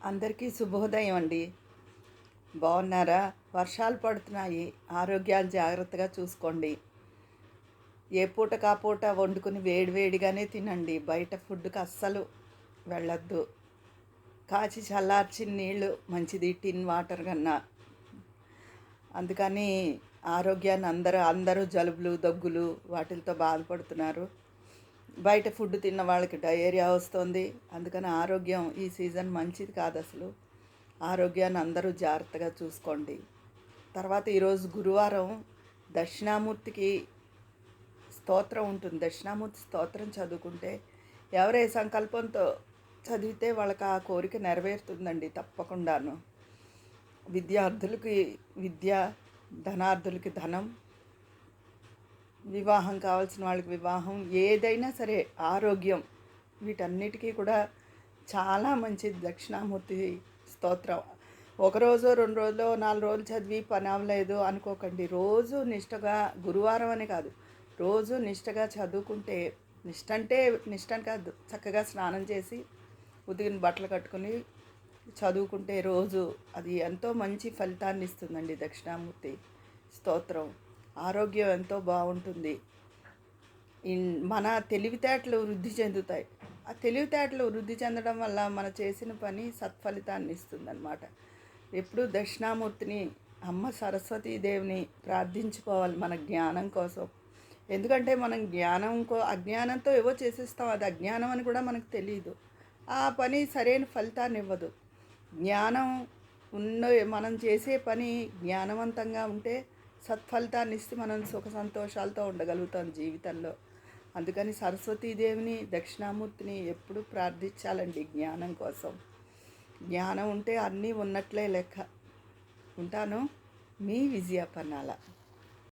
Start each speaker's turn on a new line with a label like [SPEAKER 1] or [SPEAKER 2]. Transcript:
[SPEAKER 1] అందరికీ శుభోదయం అండి. బాగున్నారా? వర్షాలు పడుతున్నాయి. ఆరోగ్యాలు జాగ్రత్తగా చూసుకోండి. ఏ పూటకు ఆ పూట వండుకుని వేడివేడిగానే తినండి. బయట ఫుడ్కి అస్సలు వెళ్ళొద్దు. కాచి చల్లార్చిన నీళ్ళు మంచిది టిన్ వాటర్ కన్నా. అందుకని ఆరోగ్యాన్ని అందరూ జలుబులు దగ్గులు వాటితో బాధపడుతున్నారు. బయట ఫుడ్ తిన్న వాళ్ళకి డయేరియా వస్తుంది. అందుకని ఆరోగ్యం ఈ సీజన్ మంచిది కాదు అసలు. ఆరోగ్యాన్ని అందరూ జాగ్రత్తగా చూసుకోండి. తర్వాత ఈరోజు గురువారం దక్షిణామూర్తికి స్తోత్రం ఉంటుంది. దక్షిణామూర్తి స్తోత్రం చదువుకుంటే ఎవరే సంకల్పంతో చదివితే వాళ్ళకి ఆ కోరిక నెరవేరుతుందండి తప్పకుండాను. విద్యార్థులకి విద్య, ధనార్థులకి ధనం, వివాహం కావాల్సిన వాళ్ళకి వివాహం, ఏదైనా సరే ఆరోగ్యం, వీటన్నిటికీ కూడా చాలా మంచిది దక్షిణామూర్తి స్తోత్రం. ఒకరోజు 2 రోజులు 4 రోజులు చదివి పని అవ్వలేదు అనుకోకండి. రోజు నిష్టగా, గురువారం అని కాదు, రోజు నిష్టగా చదువుకుంటే, నిష్టని కాదు, చక్కగా స్నానం చేసి ఉతికిన బట్టలు కట్టుకుని చదువుకుంటే రోజు అది ఎంతో మంచి ఫలితాన్ని ఇస్తుందండి దక్షిణామూర్తి స్తోత్రం. ఆరోగ్యం ఎంతో బాగుంటుంది. మన తెలివితేటలు వృద్ధి చెందుతాయి. ఆ తెలివితేటలు వృద్ధి చెందడం వల్ల మన చేసిన పని సత్ఫలితాన్ని ఇస్తుందన్నమాట. ఎప్పుడు దక్షిణామూర్తిని, అమ్మ సరస్వతీదేవిని ప్రార్థించుకోవాలి మన జ్ఞానం కోసం. ఎందుకంటే మనం అజ్ఞానంతో ఏవో చేసేస్తాం. అది అజ్ఞానం అని కూడా మనకు తెలియదు. ఆ పని సరైన ఫలితాన్ని ఇవ్వదు. జ్ఞానం మనం చేసే పని జ్ఞానవంతంగా ఉంటే సత్ఫలితాన్ని ఇస్తే మనం సుఖ సంతోషాలతో ఉండగలుగుతాం జీవితంలో. అందుకని సరస్వతీదేవిని, దక్షిణామూర్తిని ఎప్పుడూ ప్రార్థించాలండి జ్ఞానం కోసం. జ్ఞానం ఉంటే అన్నీ ఉన్నట్లే లెక్క. ఉంటాను, మీ విజయ పన్నాల.